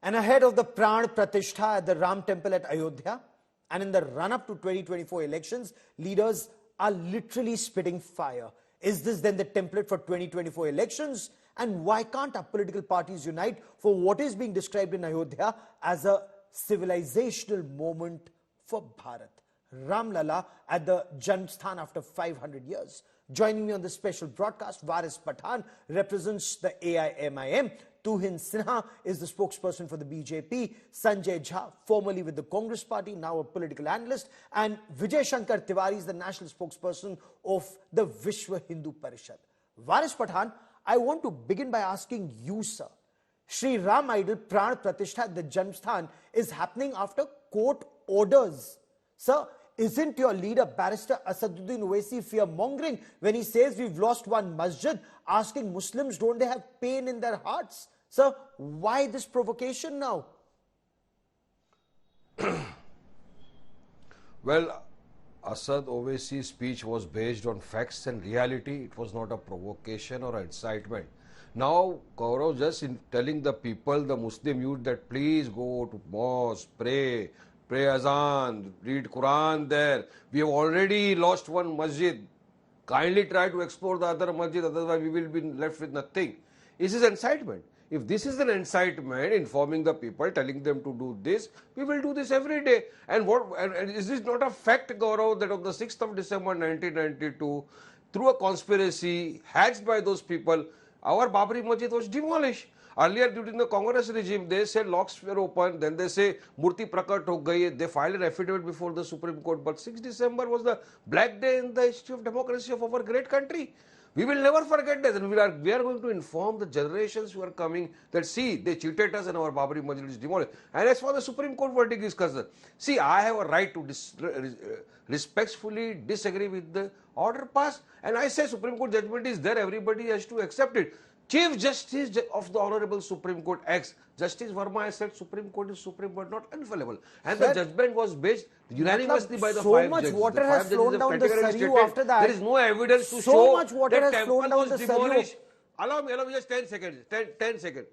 And ahead of the Prana Pratishtha at the Ram temple at Ayodhya, and in the run-up to 2024 elections, leaders are literally spitting fire. Is this then the template for 2024 elections? And why can't our political parties unite for what is being described in Ayodhya as a civilizational moment for Bharat? Ramlalla at the Janmsthan after 500 years. Joining me on this special broadcast, Varis Pathan represents the AIMIM. Tuhin Sinha is the spokesperson for the BJP. Sanjay Jha, formerly with the Congress party, now a political analyst. And Vijay Shankar Tiwari is the national spokesperson of the Vishwa Hindu Parishad. Varis Pathan, I want to begin by asking you, sir. Shri Ram idol Prana Pratishtha at the Janmsthan is happening after court orders. Sir, isn't your leader, Barrister Asaduddin Owaisi, fear-mongering when he says we've lost one masjid, asking Muslims, don't they have pain in their hearts? Sir, why this provocation now? Well, Asad Owaisi's speech was based on facts and reality. It was not a provocation or incitement. Now, Gaurav just telling the people, the Muslim youth, that please go to mosque, pray azan, read Quran there. We have already lost one masjid. Kindly try to explore the other masjid, otherwise we will be left with nothing. This is incitement. If this is an incitement, informing the people, telling them to do this, we will do this every day. And is this not a fact, Gaurav, that on the 6th of December 1992, through a conspiracy hatched by those people, our Babri Masjid was demolished. Earlier, during the Congress regime, they said locks were open. Then they say Murti Prakat ho gayi. They filed an affidavit before the Supreme Court. But 6th December was the black day in the history of democracy of our great country. We will never forget this. And we are going to inform the generations who are coming that, see, they cheated us and our Babri Masjid is demolished. And as far as the Supreme Court verdict is concerned, see, I have a right to respectfully disagree with the order passed. And I say Supreme Court judgment is there. Everybody has to accept it. Chief Justice of the Honorable Supreme Court X, Justice Verma has said Supreme Court is supreme but not infallible. And the judgment was based unanimously by the five judges. So much water has flown down the Saryu after that. There is no evidence to show so much water that has temple flown down was the demolished. Saryu. Allow me just 10 seconds. 10 seconds.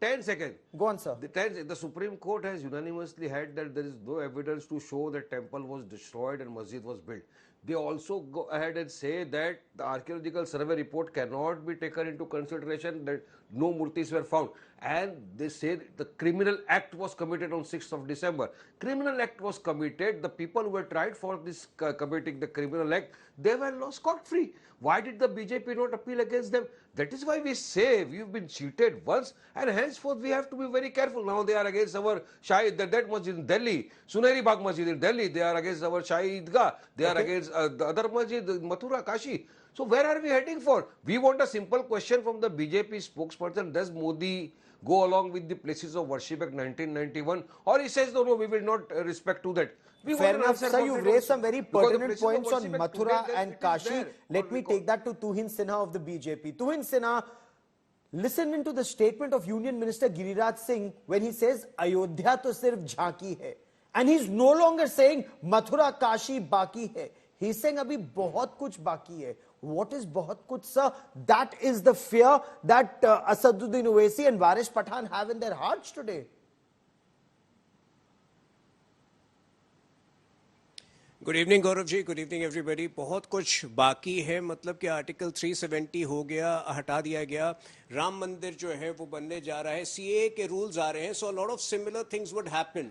10 seconds. Go on, sir. The Supreme Court has unanimously had that there is no evidence to show that temple was destroyed and masjid was built. They also go ahead and say that the archaeological survey report cannot be taken into consideration, that no murtis were found. And they say the criminal act was committed on 6th of December. Criminal act was committed. The people who were tried for this committing the criminal act, they were scot-free. Why did the BJP not appeal against them? That is why we say we've been cheated once, and henceforth we have to be very careful. Now they are against our Shahi, that masjid in Delhi, Suneri Bagh Masjid in Delhi. They are against our Shahi Idgah. They are against the other masjid, Mathura, Kashi. So where are we heading for? We want a simple question from the BJP spokesperson. Does Modi go along with the places of worship Act 1991? Or he says, no, we will not respect to that. Fair enough, sir. You've raised some very pertinent points on Mathura and Kashi. Let me take that to Tuhin Sinha of the BJP. Tuhin Sinha, listen to the statement of Union Minister Giriraj Singh when he says, Ayodhya to sirf jhanki hai. And he's no longer saying, Mathura, Kashi, baki hai. He's saying, abhi bahut kuch baki hai. What is bahut kuch, sir? That is the fear that Asaduddin Owaisi and Varis Pathan have in their hearts today. Good evening Gaurav ji, good evening everybody. बहुत कुछ बाकी है, मतलब कि article 370 हो गया, हटा दिया गया. राम मंदिर जो है वो बनने जा रहा है, सीए के रूल्स आ रहे हैं. So a lot of similar things would happen.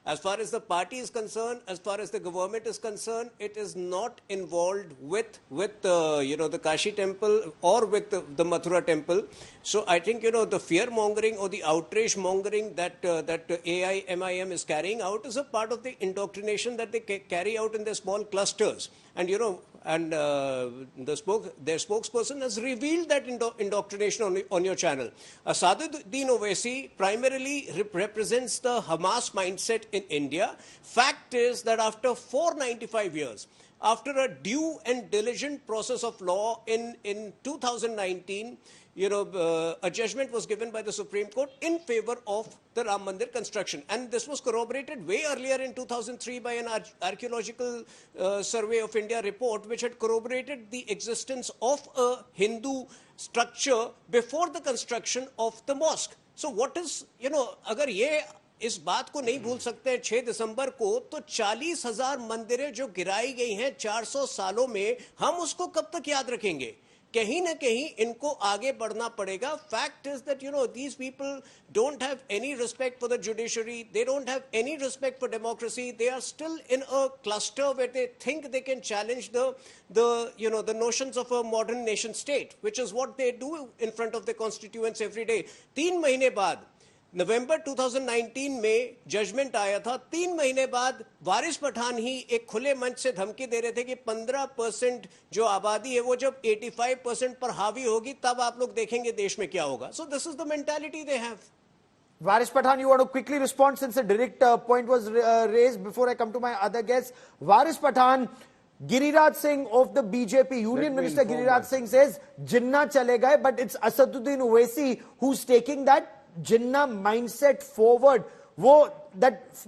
As far as the party is concerned, as far as the government is concerned, it is not involved with the Kashi temple or with the Mathura temple. So I think, the fear mongering or the outrage mongering that AIMIM is carrying out is a part of the indoctrination that they carry out in their small clusters. And their spokesperson has revealed that indoctrination on your channel. Asaduddin Owaisi primarily represents the Hamas mindset in India. Fact is that after 495 years, after a due and diligent process of law in 2019, a judgment was given by the Supreme Court in favor of the Ram Mandir construction. And this was corroborated way earlier in 2003 by an archaeological survey of India report, which had corroborated the existence of a Hindu structure before the construction of the mosque. So what is अगर ये इस बात को नहीं भूल सकते हैं 6 दिसंबर को, तो 40,000 मंदिरें जो गिराई गई हैं 400 सालों में, हम उसको कब तक याद रखेंगे? कहीं ना कहीं इनको आगे बढ़ना पड़ेगा. Fact is that these people don't have any respect for the judiciary, they don't have any respect for democracy, they are still in a cluster where they think they can challenge the notions of a modern nation state, which is what they do in front of the constituents every day. 3 महीने बाद नवंबर 2019 में judgement आया था. 3 महीने बाद वारिस पठान ही एक खुले मंच से धमकी दे रहे थे कि 15% जो आबादी है वो जब 85% पर हावी होगी तब आप लोग देखेंगे देश में क्या होगा. So this is the mentality they have. Varis Pathan, you want to quickly respond since a direct point was raised before I come to my other guests. Varis Pathan, Giriraj Singh of the BJP, Union Minister Giriraj Singh says, Jinnah chale gaye, but it's Asaduddin Owaisi who's taking that Jinnah mindset forward. That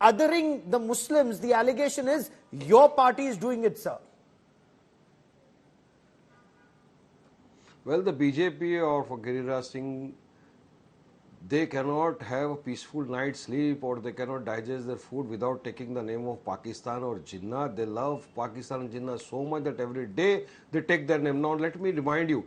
othering the Muslims, the allegation is your party is doing it, sir. Well, the BJP or for Giriraj Singh, they cannot have a peaceful night's sleep or they cannot digest their food without taking the name of Pakistan or Jinnah. They love Pakistan and Jinnah so much that every day they take their name. Now, let me remind you,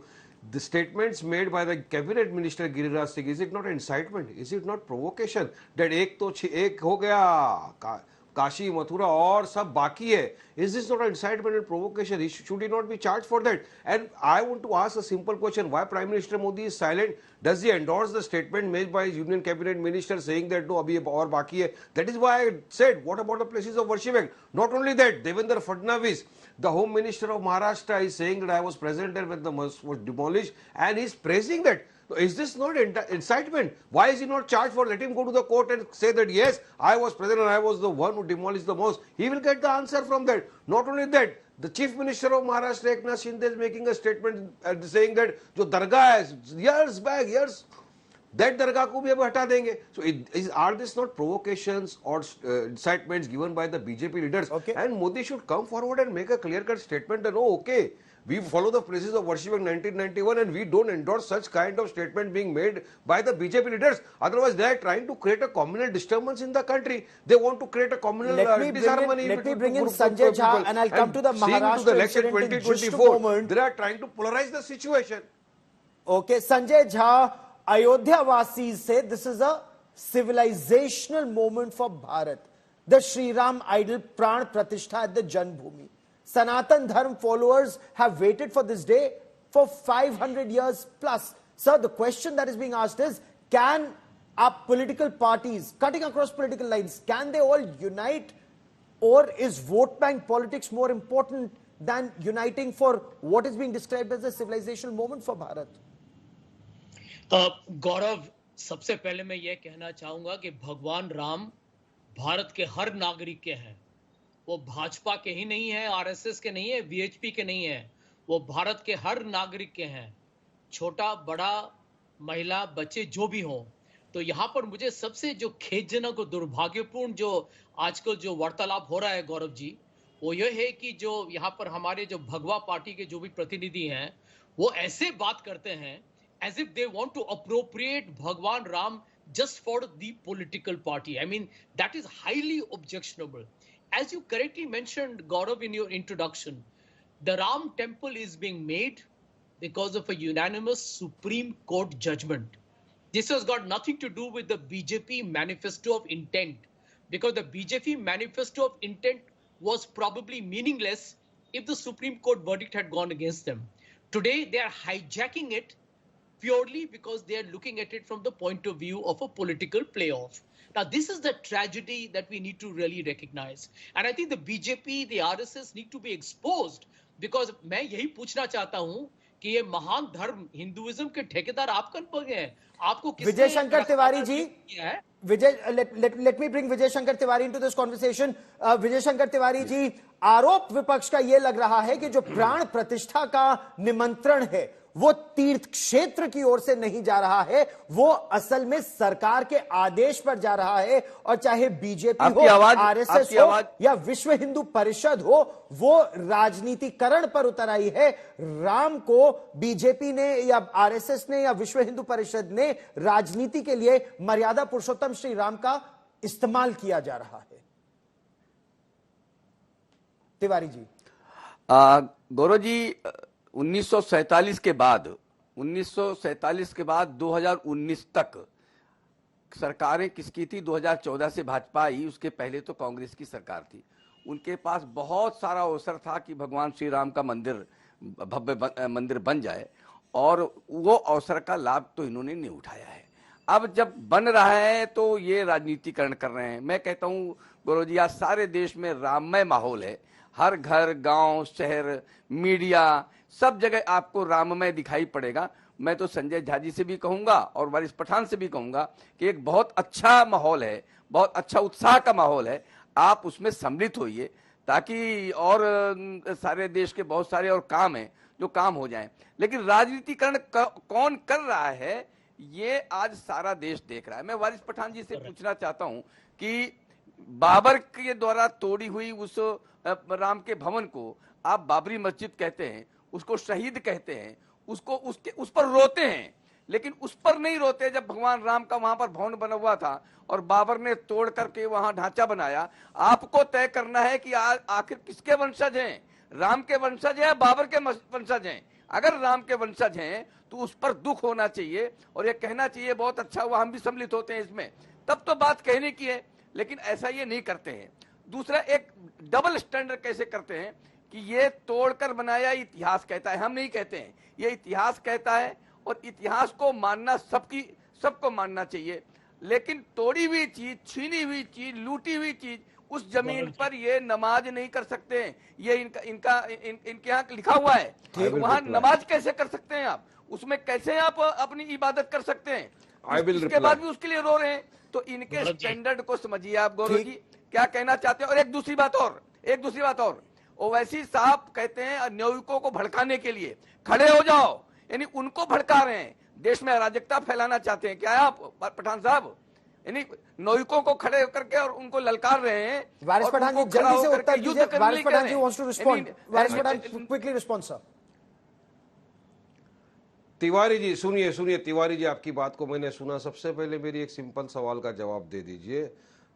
the statements made by the cabinet minister Giriraj Singh, is it not incitement? Is it not provocation? That ek ho gaya, Kashi, Mathura और सब बाकी है. Is this not an incitement and provocation? Should he not be charged for that? And I want to ask a simple question. Why Prime Minister Modi is silent? Does he endorse the statement made by Union Cabinet Minister saying that no, abhi aur baki hai? That is why I said, what about the places of worship? Not only that, Devendra Fadnavis, the Home Minister of Maharashtra, is saying that I was present there when the mosque was demolished, and he is praising that. Is this not incitement? Why is he not charged for? Let him go to the court and say that yes, I was present and I was the one who demolished the mosque. He will get the answer from that. Not only that, the Chief Minister of Maharashtra, Eknath Shinde, is making a statement saying that jo dargah hai, years back, that dargah ko bhi ab hata denge. So are this not provocations or incitements given by the BJP leaders? Okay. And Modi should come forward and make a clear-cut statement that, oh, okay, we follow the places of worship in 1991 and we don't endorse such kind of statement being made by the BJP leaders. Otherwise, they are trying to create a communal disturbance in the country. They want to create a communal disharmony. Let me bring in Sanjay Jha and I'll come to the Maharashtra incident in just a moment. They are trying to polarize the situation. Okay, Sanjay Jha, Ayodhya Vasis say this is a civilizational moment for Bharat. The Sri Ram idol Prana Pratishtha at the Janmsthan. Sanatan Dharm followers have waited for this day for 500 years plus. Sir, the question that is being asked is, can our political parties, cutting across political lines, can they all unite, or is vote bank politics more important than uniting for what is being described as a civilizational moment for Bharat? गौरव, सबसे पहले मैं ये कहना चाहूंगा कि भगवान राम भारत के हर नागरिक के हैं. वो भाजपा के ही नहीं है, आरएसएस के नहीं है, वीएचपी के नहीं है. वो भारत के हर नागरिक के हैं, छोटा बड़ा, महिला, बच्चे जो भी हों. तो यहाँ पर मुझे सबसे जो खेदजनक और दुर्भाग्यपूर्ण जो आजकल जो वार्तालाप हो रहा है गौरव जी, वो ये है कि जो यहाँ पर हमारे जो भगवा पार्टी के जो भी प्रतिनिधि हैं, वो ऐसे बात करते हैं as if they want to appropriate Bhagwan Ram just for the political party. I mean, that is highly objectionable. As you correctly mentioned, Gaurav, in your introduction, the Ram temple is being made because of a unanimous Supreme Court judgment. This has got nothing to do with the BJP manifesto of intent, because the BJP manifesto of intent was probably meaningless if the Supreme Court verdict had gone against them. Today, they are hijacking it purely because they are looking at it from the point of view of a political playoff. Now, this is the tragedy that we need to really recognize. And I think the BJP, the RSS need to be exposed, because मैं यही पूछना चाहता हूं कि ये महान धर्म Hinduism के ठेकेदार आप कौन बन गए? आपको Vijay Shankar Tiwari ji, let me bring Vijay Shankar Tiwari into this conversation. Vijay Shankar Tiwari ji, आरोप विपक्ष का ये लग रहा है कि जो प्राण प्रतिष्ठा का निमंत्रण है वो तीर्थ क्षेत्र की ओर से नहीं जा रहा है, वो असल में सरकार के आदेश पर जा रहा है। और चाहे बीजेपी हो, आरएसएस हो या विश्व हिंदू परिषद हो, वो राजनीतिकरण पर उतर आई है। राम को बीजेपी ने या आरएसएस ने या विश्व हिंदू परिषद ने राजनीति के लिए मर्यादा पुरुषोत्तम श्री राम का इस्तेमाल किया जा रहा है। तिवारी जी। गौरव जी, 1947 के बाद 2019 तक सरकारें किसकी थी? 2014 से भाजपा आई, उसके पहले तो कांग्रेस की सरकार थी। उनके पास बहुत सारा अवसर था कि भगवान श्री राम का मंदिर, भव्य मंदिर बन जाए, और वो अवसर का लाभ तो इन्होंने नहीं उठाया है। अब जब बन रहा है तो ये राजनीतिकरण कर रहे हैं। मैं कहता हूँ गौरव जी, आज सारे देश में राममय माहौल है। हर घर, गांव, शहर, मीडिया, सब जगह आपको राममय दिखाई पड़ेगा। मैं तो संजय झा जी से भी कहूंगा और वारिस पठान से भी कहूंगा कि एक बहुत अच्छा माहौल है, बहुत अच्छा उत्साह का माहौल है। आप उसमें सम्मिलित होइए, ताकि और सारे देश के बहुत सारे और काम हैं जो काम हो जाएं। लेकिन राजनीतिकरण कौन कर रहा है, ये आज सारा देश देख रहा है। मैं वारिस पठान जी से पूछना चाहता हूं कि बाबर के द्वारा तोड़ी हुई उस राम के भवन को आप बाबरी मस्जिद कहते हैं, उसको शहीद कहते हैं, उसको उस पर रोते हैं, लेकिन उस पर नहीं रोते जब भगवान राम का वहां पर भवन बना हुआ था और बाबर ने तोड़ करके वहां ढांचा बनाया। आपको तय करना है कि आखिर किसके वंशज हैं, राम के वंशज हैं, बाबर के वंशज हैं। अगर राम के वंशज हैं तो उस पर दुख होना चाहिए और ये कहना चाहिए बहुत अच्छा हुआ, हम भी सम्मिलित होते हैं इसमें, तब तो बात कहने की है। लेकिन ऐसा ये नहीं करते हैं। दूसरा, एक डबल स्टैंडर्ड कैसे करते हैं कि ये तोड़कर बनाया, इतिहास कहता है, हम नहीं कहते हैं, ये इतिहास कहता है और इतिहास को मानना सबको मानना चाहिए। लेकिन तोड़ी हुई चीज, छीनी हुई चीज, लूटी हुई चीज, उस जमीन पर ये नमाज नहीं कर सकते हैं। ये इनके यहाँ लिखा हुआ है, वहां नमाज कैसे कर सकते हैं आप? उसमें कैसे आप अपनी इबादत कर सकते हैं? इसके बाद भी उसके लिए रो रहे हैं। तो इनके स्टैंडर्ड को समझिए आप गौरव जी, क्या कहना चाहते हैं। और एक दूसरी बात और ओवैसी साहब कहते हैं न्यायिकों को भड़काने के लिए खड़े हो जाओ, यानी उनको भड़का रहे हैं, देश में अराजकता फैलाना चाहते हैं क्या आप पठान साहब? यानी न्यायिकों को खड़े करके और उनको ललकार रहे हैं। वारिस पठान जी जल्दी से उत्तर दीजिए। Waris Pathan ji wants to respond. Waris Pathan quickly respond sir. Tiwari ji सुनिए तिवारी जी, आपकी बात को मैंने सुना। सबसे पहले मेरी एक सिंपल सवाल का जवाब दे दीजिए।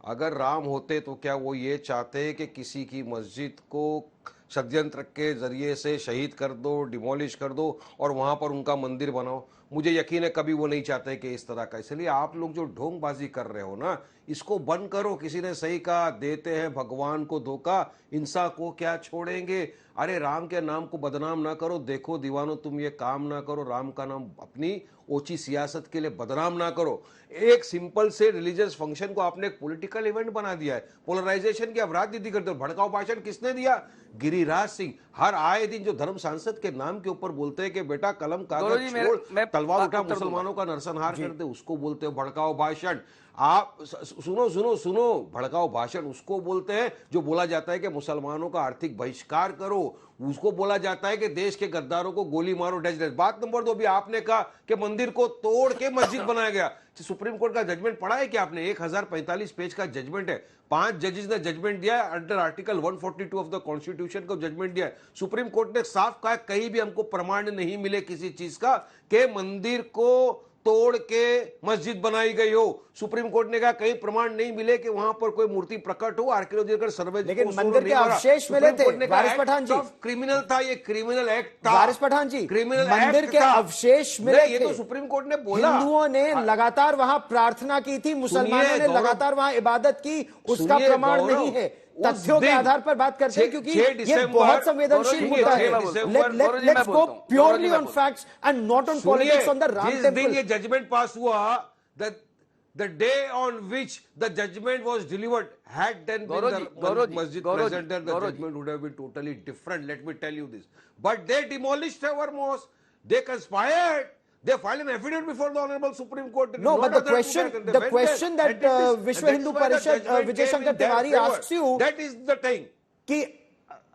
अगर राम होते तो क्या वो ये चाहते कि किसी की मस्जिद को षड्यंत्र के जरिए से शहीद कर दो, डिमोलिश कर दो और वहां पर उनका मंदिर बनाओ? मुझे यकीन है कभी वो नहीं चाहते कि इस तरह का। इसलिए आप लोग जो ढोंगबाजी कर रहे हो ना, इसको बंद करो। किसी ने सही कहा, देते हैं भगवान को धोखा, इंसान को क्या छोड़ेंगे। अरे राम के नाम को बदनाम ना करो। देखो दीवानो, तुम ये काम ना करो, राम का नाम अपनी ओछी सियासत के लिए बदनाम ना करो। एक सिंपल से रिलीजियस फंक्शन को आपने एक पॉलिटिकल इवेंट बना दिया है। पोलराइजेशन की आप राजनीति करते हो। भड़काऊ भाषण किसने दिया? गिरिराज सिंह। हर आए दिन जो धर्म सांसद के नाम के ऊपर बोलते हैं कि बेटा कलम कागज छोड़, तलवार उठा, मुसलमानों का नरसंहार करते, उसको बोलते हो भड़काऊ भाषण। आप सुनो, भड़काऊ भाषण उसको बोलते हैं जो बोला जाता है कि मुसलमानों का आर्थिक बहिष्कार करो, उसको बोला जाता है कि देश के गद्दारों को गोली मारो, डैश डैश। बात नंबर 2, अभी आपने कहा कि मंदिर को तोड़ के मस्जिद बनाया गया। सुप्रीम कोर्ट का जजमेंट पढ़ा है कि आपने? 1045 पेज का जजमेंट है। 5 जजेस ने जजमेंट दिया है, under article 142 of the constitution को जजमेंट दिया है। सुप्रीम कोर्ट ने साफ कहा, कहीं भी हमको प्रमाण नहीं मिले किसी चीज का कि मंदिर को तोड़ के मस्जिद बनाई गई हो। सुप्रीम कोर्ट ने कहा कहीं प्रमाण नहीं मिले कि वहां पर कोई मूर्ति प्रकट हो, आर्कियोलॉजिकल सर्वे। लेकिन मंदिर के अवशेष मिले थे। वारिस पठान जी, क्रिमिनल था, ये क्रिमिनल एक्ट था। वारिस पठान जी, क्रिमिनल मंदिर के अवशेष मिले थे। ये तो सुप्रीम कोर्ट ने बोला। हिंदुओं ने लगातार वहां प्रार्थना की थी, मुसलमानों ने लगातार वहां इबादत की, उसका प्रमाण नहीं है। तथ्यों के आधार पर बात करते हैं क्योंकि ये बहुत संवेदनशील मुद्दा है। Let's go purely on facts and not on politics on the Ram temple. जिस दिन ये जजमेंट पास हुआ, the day on which the judgment was delivered, had then been the masjid present there, the judgment would have been totally different. Let me tell you this. But they demolished our mosque. They conspired. They filed an affidavit before the Honorable Supreme Court. No, but the question that Vishwa Hindu Parishad, Vijay Shankar Tiwari asks you, that is the thing. कि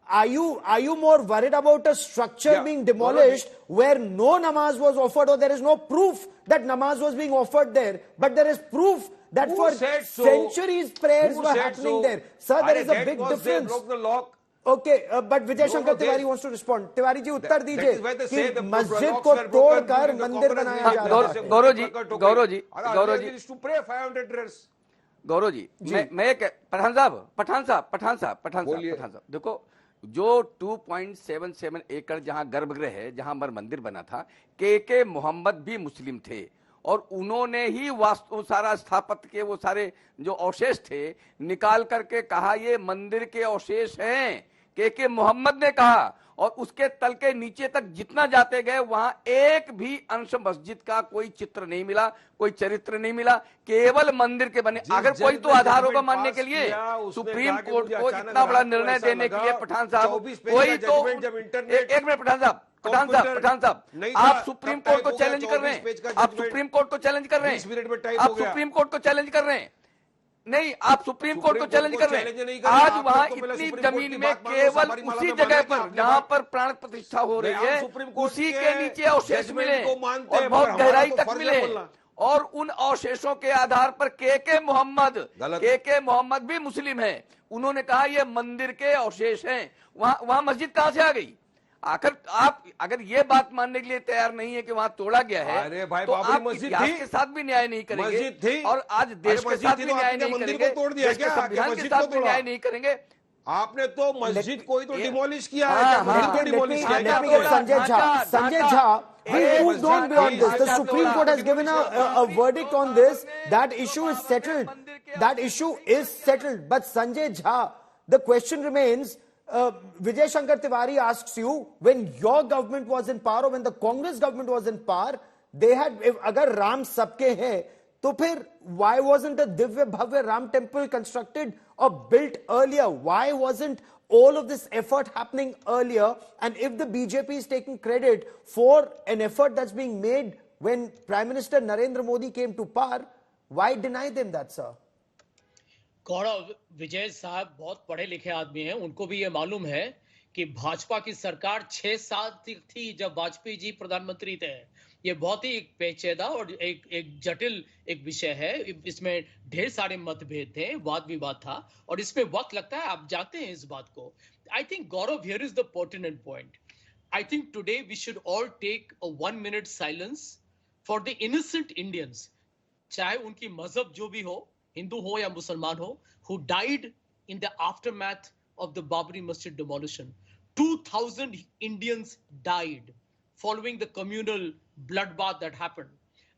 are you more worried about a structure being demolished where no namaz was offered, or there is no proof that namaz was being offered there, but there is proof that for centuries prayers were happening there? Sir, there is a big difference. They broke the law. Okay, but Vijay Shankar Tiwari wants to respond. Tiwari ji, उत्तर दीजिए कि मस्जिद को तोड़कर मंदिर बनाया जा रहा है. गौरव जी, गौरव जी, मैं पठान साहब देखो, जो 2.77 एकड़ जहां गर्भगृह है, जहां मर मंदिर बना था, के मोहम्मद भी मुस्लिम थे और उन्होंने ही वास्तु सारा स्थापत्य के वो सारे जो अवशेष थे निकाल करके कहा ये मंदिर के अवशेष हैं, के मोहम्मद ने कहा, और उसके तल के नीचे तक जितना जाते गए वहां एक भी अंश मस्जिद का कोई चित्र नहीं मिला, कोई चरित्र नहीं मिला, केवल मंदिर के बने. अगर कोई तो आधार होगा मानने के लिए, सुप्रीम कोर्ट को इतना बड़ा निर्णय देने के लिए पठान साहब, कोई तो एक मिनट पठान साहब, आप सुप्रीम कोर्ट को चैलेंज कर रहे हैं, आप सुप्रीम कोर्ट को चैलेंज कर रहे हैं, आप सुप्रीम कोर्ट को चैलेंज कर रहे हैं. नहीं, आप सुप्रीम कोर्ट को चैलेंज कर रहे हैं. आज वहां इतनी जमीन में केवल उसी जगह पर जहां पर प्राण प्रतिष्ठा हो रही है, उसी के नीचे अवशेष मिले और बहुत गहराई तक मिले, और उन अवशेषों के आधार पर के मोहम्मद भी मुस्लिम है, उन्होंने कहा ये मंदिर के अवशेष हैं. वहां मस्जिद कहां से आ गई? आखिर आप अगर ये बात मानने के लिए तैयार नहीं है कि वहां तोड़ा गया है, तो आप इतिहास के साथ भी न्याय नहीं करेंगे और आज देश के साथ भी न्याय नहीं करेंगे, देश के संविधान के साथ भी न्याय नहीं करेंगे. आपने तो मस्जिद को ही तो डिमोलिश किया है. Sanjay Jha, we moved on beyond this. The Supreme Court has given a verdict on this. That issue is settled. But Sanjay Jha, the question remains. Vijay Shankar Tiwari asks you, when your government was in power, or when the Congress government was in power, they had, if agar Ram sabke hai, to phir why wasn't a Divya Bhavya Ram temple constructed or built earlier? Why wasn't all of this effort happening earlier? And if the BJP is taking credit for an effort that's being made when Prime Minister Narendra Modi came to power, why deny them that, sir? गौरव, विजय साहब बहुत पढ़े लिखे आदमी हैं, उनको भी ये मालूम है कि भाजपा की सरकार 6 साल थी जब वाजपेयी जी प्रधानमंत्री थे. ये बहुत ही एक पेचीदा और एक जटिल एक विषय है. इसमें ढेर सारे मतभेद थे, वाद विवाद था और इसमें वक्त लगता है. आप जानते हैं इस बात को. I think Gaurav, here is the pertinent point. I think today we should all take a 1 minute silence for the innocent Indians, चाहे उनकी मजहब जो भी हो, Hindu ho ya Musalman ho, who died in the aftermath of the Babri Masjid demolition. 2,000 Indians died following the communal bloodbath that happened.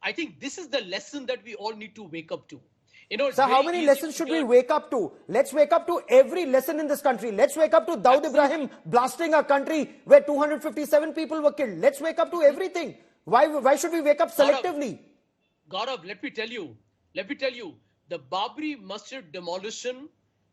I think this is the lesson that we all need to wake up to. You know, so how many lessons should we wake up to? Let's wake up to every lesson in this country. Let's wake up to Dawood Ibrahim blasting a country where 257 people were killed. Let's wake up to everything. Why should we wake up selectively? Gaurav, let me tell you, the Babri Masjid demolition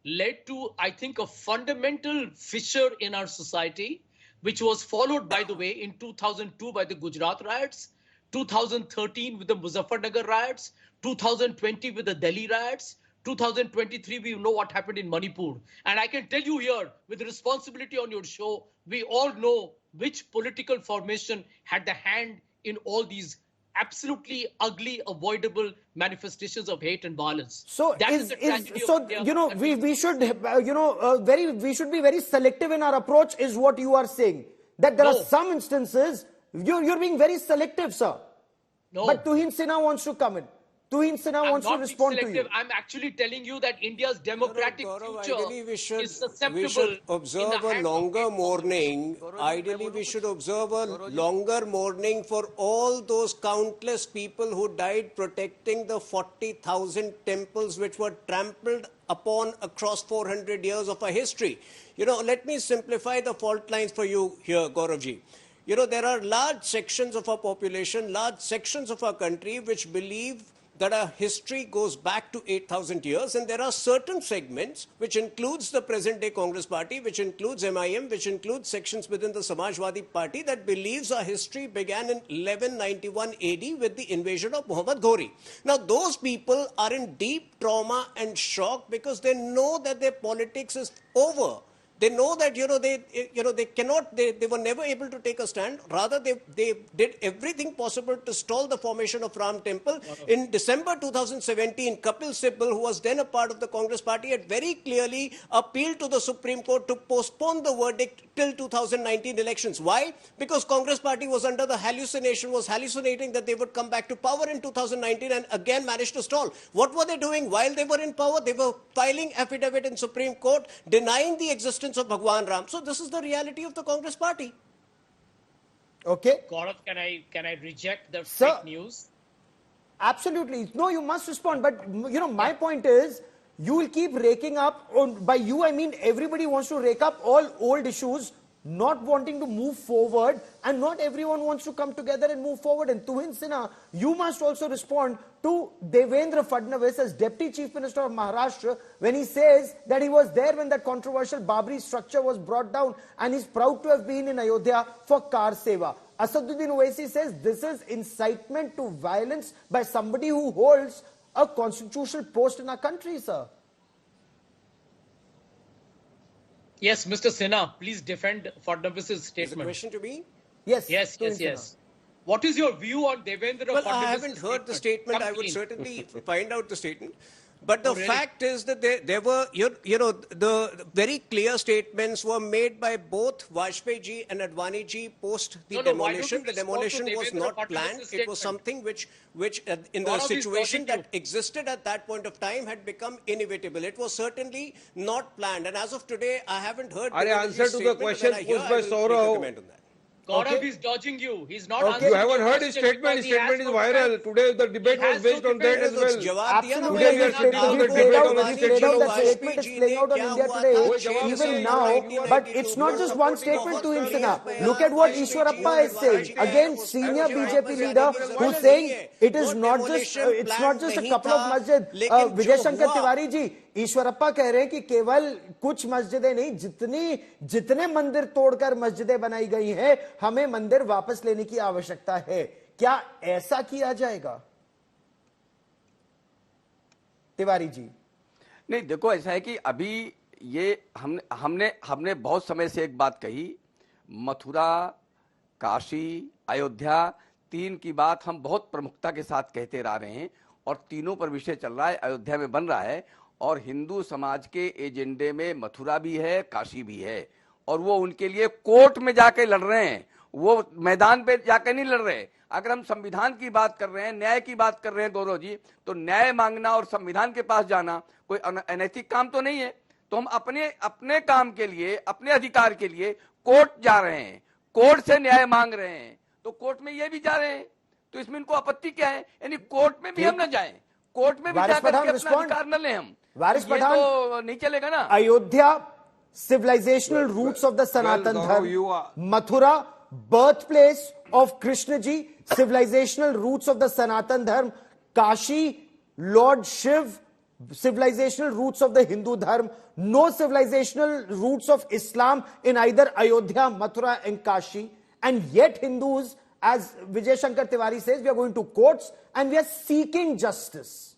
led to, I think, a fundamental fissure in our society, which was followed, by the way, in 2002 by the Gujarat riots, 2013 with the Muzaffarnagar riots, 2020 with the Delhi riots, 2023 we know what happened in Manipur. And I can tell you here, with responsibility on your show, we all know which political formation had the hand in all these absolutely ugly, avoidable manifestations of hate and violence. So, we should be very selective in our approach, is what you are saying. That there are some instances, you're being very selective, sir. No. But Tuhin Sinha wants to come in. Tuhin Sinha wants to respond to you. I'm actually telling you that India's democratic future is susceptible. We should observe a longer mourning. Ideally, we should observe a longer mourning for all those countless people who died protecting the 40,000 temples which were trampled upon across 400 years of our history. You know, let me simplify the fault lines for you here, Gauravji. You know, there are large sections of our population, large sections of our country which believe that our history goes back to 8,000 years, and there are certain segments, which includes the present-day Congress party, which includes AIMIM, which includes sections within the Samajwadi party, that believes our history began in 1191 AD with the invasion of Muhammad Ghori. Now, those people are in deep trauma and shock because they know that their politics is over. They know that, they cannot, they were never able to take a stand. Rather, they did everything possible to stall the formation of Ram Temple. In December 2017, Kapil Sibal, who was then a part of the Congress party, had very clearly appealed to the Supreme Court to postpone the verdict till 2019 elections. Why? Because Congress party was under the hallucinating that they would come back to power in 2019 and again managed to stall. What were they doing while they were in power? They were filing affidavit in Supreme Court denying the existence of Bhagwan Ram. So this is the reality of the Congress party. Okay. Gaurav, can I reject the Sir, fake news? Absolutely. No, you must respond. But, my point is, you will keep raking up, by you I mean everybody wants to rake up all old issues, not wanting to move forward, and not everyone wants to come together and move forward. And Tuhin Sinha, you must also respond to Devendra Fadnavis as Deputy Chief Minister of Maharashtra when he says that he was there when that controversial Babri structure was brought down and he's proud to have been in Ayodhya for Kar Seva. Asaduddin Owaisi says this is incitement to violence by somebody who holds a constitutional post in our country, sir. Yes, Mr. Sinha, please defend Fadnavis's Is the statement. question to me? Yes. Yes. Tuhin Sinha. What is your view on Devendra Well, Fadnavis's I haven't heard the statement. Come I would clean. certainly find out the statement. But the really? fact is that there were, the very clear statements were made by both Vajpayee ji and Advani ji post the No, why don't demolition. you The respond demolition to was Devendra not Fadnavis's planned. It was statement? something which in the Gaurav is situation dodging that existed at that point of time had become inevitable. It was certainly not planned. And as of today, I haven't heard Are Devendra answer ji's to the statement, question but when I hear, posed I by will make a Saurav. comment on that. Gaurav Okay. is dodging you. He's not Okay. answering You haven't your heard his question statement. His because he statement is has no viral. defense. Today the debate He was has based no on that defense. as well. जवाब दिया ना Absolutely, मैंने। the statement आपको is played out, Advani it is played out, that ji statement is playing out on India Today, even now, but it's not just one statement to Sinha. Look at what Ishwarappa is saying. Again, senior BJP leader who's saying it is not just, it's not just a couple of masjid. Vijay Shankar Tiwari ji, Eshwarappa कह रहे हैं कि केवल कुछ मस्जिदें नहीं, जितने मंदिर तोड़कर मस्जिदें बनाई गई हैं, हमें मंदिर वापस लेने की आवश्यकता है. क्या ऐसा किया जाएगा तिवारी जी? नहीं, देखो ऐसा है कि अभी ये हमने बहुत समय से एक बात कही, मथुरा, काशी, अयोध्या, तीन की बात हम बहुत प्रमुखता के साथ कहते रह रहे हैं और तीनों पर विषय चल रहा है, अयोध्या में बन रहा है और हिंदू समाज के एजेंडे में मथुरा भी है, काशी भी है और वो उनके लिए कोर्ट में जाके लड़ रहे हैं, वो मैदान पे जाके नहीं लड़ रहे। अगर हम संविधान की बात कर रहे हैं, न्याय की बात कर रहे हैं गौरव जी, तो न्याय मांगना और संविधान के पास जाना कोई अनैतिक काम तो नहीं है। तो हम अपने काम के लिए, अपने अधिकार के लिए कोर्ट जा रहे हैं, कोर्ट से न्याय मांग रहे हैं, तो कोर्ट में ये भी जा रहे हैं, तो इसमें इनको आपत्ति क्या है? यानी कोर्ट में भी हम न जाएं, कोर्ट में भी जाकर के अपना अधिकार न लें हम, वारिस ये पठान, तो नहीं चलेगा ना। Ayodhya civilizational roots of the Sanatan Dharma, Mathura birthplace of Krishna ji, civilizational roots of the Sanatan Dharma, Kashi Lord Shiv, civilizational roots of the Hindu Dharma, no civilizational roots of Islam in either Ayodhya, Mathura and Kashi, and yet Hindus, as Vijay Shankar Tiwari says, we are going to courts and we are seeking justice.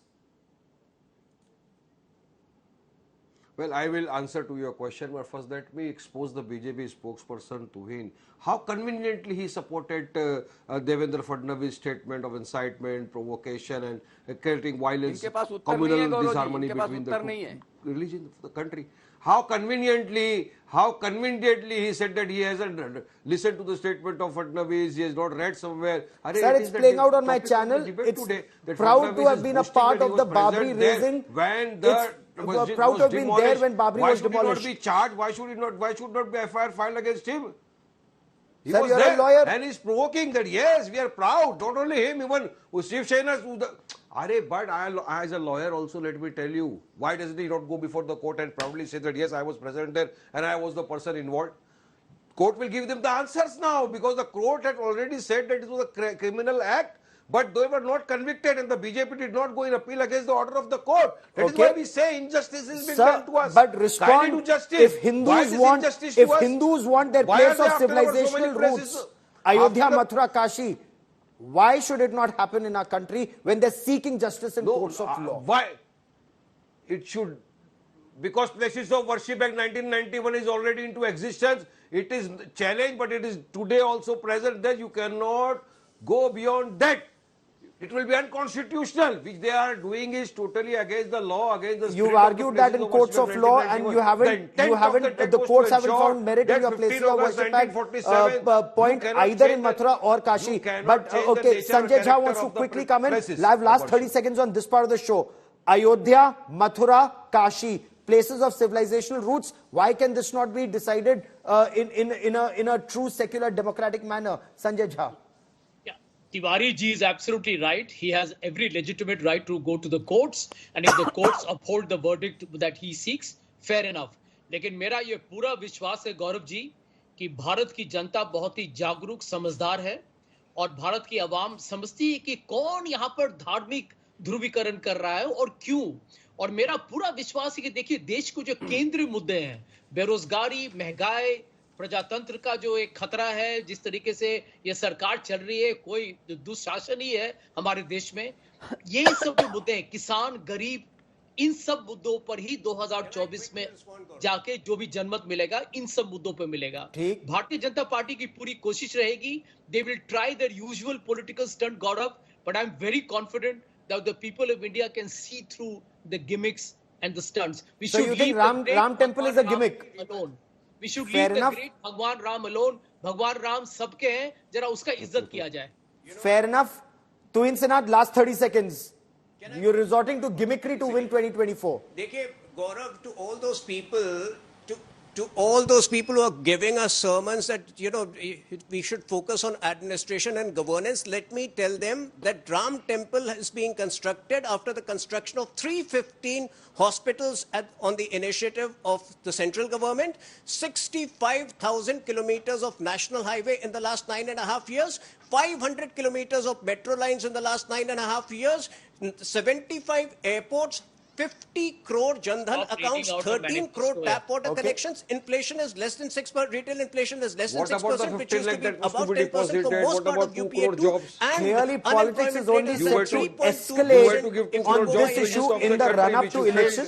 Well, I will answer to your question, but first let me expose the BJP spokesperson Tuhin. How conveniently he supported Devendra Fadnavis' statement of incitement, provocation and creating violence, communal disharmony between the two religions of the country. How conveniently he said that he hasn't listened to the statement of Fadnavis, he has not read somewhere. Sir, it's playing out on my channel. It's proud to have been a part of the Babri raising. When the proud to have been there when Babri was demolished. Why should he not be charged? Why should not be FIR filed against him? He Sir, was you're there a lawyer. and he's provoking that. Yes, we are proud. Not only him, even Steve Shainas. But I, as a lawyer, also let me tell you, why doesn't he not go before the court and proudly say that yes, I was present there and I was the person involved? Court will give them the answers now because the court had already said that it was a criminal act. But they were not convicted and the BJP did not go in appeal against the order of the court. That is why we say injustice is being done to us. But respond, if Hindus want their place of civilizational roots, Ayodhya, Mathura, Kashi, why should it not happen in our country when they're seeking justice in courts of law? Why? It should because places of worship act 1991 is already into existence. It is challenged, but it is today also present there. You cannot go beyond that. It will be unconstitutional. Which they are doing is totally against the law, against the spirit You've of the argued that places in courts of worship law, Act and 1991. the courts haven't found merit in your places of worship act point either in Mathura or Kashi. But okay, Sanjay Jha wants to quickly come in. Live last 30 seconds on this part of the show. Ayodhya, Mathura, Kashi, places of civilizational roots. Why can this not be decided in a true secular democratic manner? Sanjay Jha. Tiwari ji is absolutely right. He has every legitimate right to go to the courts, and if the courts uphold the verdict that he seeks, fair enough. लेकिन मेरा ये पूरा विश्वास है गौरव जी कि भारत की जनता बहुत ही जागरूक समझदार है और भारत की आवाम समझती है कि कौन यहाँ पर धार्मिक ध्रुवीकरण कर रहा है और क्यों। और मेरा पूरा विश्वास है कि देखिए देश को जो केंद्रीय मुद्दे हैं, बेरोजगारी, महंगाई, प्रजातंत्र का जो एक खतरा है, जिस तरीके से ये सरकार चल रही है, कोई दुशासन ही है हमारे देश में, ये सब जो मुद्दे हैं, किसान, गरीब, इन सब मुद्दों पर ही 2024 में जाके जो भी जनमत मिलेगा, इन सब मुद्दों पर मिलेगा। भारतीय जनता पार्टी की पूरी कोशिश रहेगी। They will try their usual political stunt, Gaurav, but I'm very confident that the people of India can see through the gimmicks and the stunts. We So should you think leave Ram Temple is a gimmick? Alone. We should Fair leave enough. the great Bhagwan Ram alone. Bhagwan Ram सबके हैं, जरा उसका इज्जत किया जाए। Fair enough. Tuin Sinat, last 30 seconds. You're resorting to gimmickry to win 2024. देखिए गौरव, to all those people, to all those people who are giving us sermons that, you know, we should focus on administration and governance, let me tell them that Ram Temple is being constructed after the construction of 315 hospitals on the initiative of the central government, 65,000 kilometers of national highway in the last 9.5 years, 500 kilometers of metro lines in the last 9.5 years, 75 airports, 50 crore Jandhan accounts, 13 crore tap water connections. Inflation is less than 6%. Retail inflation is less than 6%, which used to be above 10% for most part of UPA2. Clearly, politics is only set to escalate on this issue in the run-up to elections.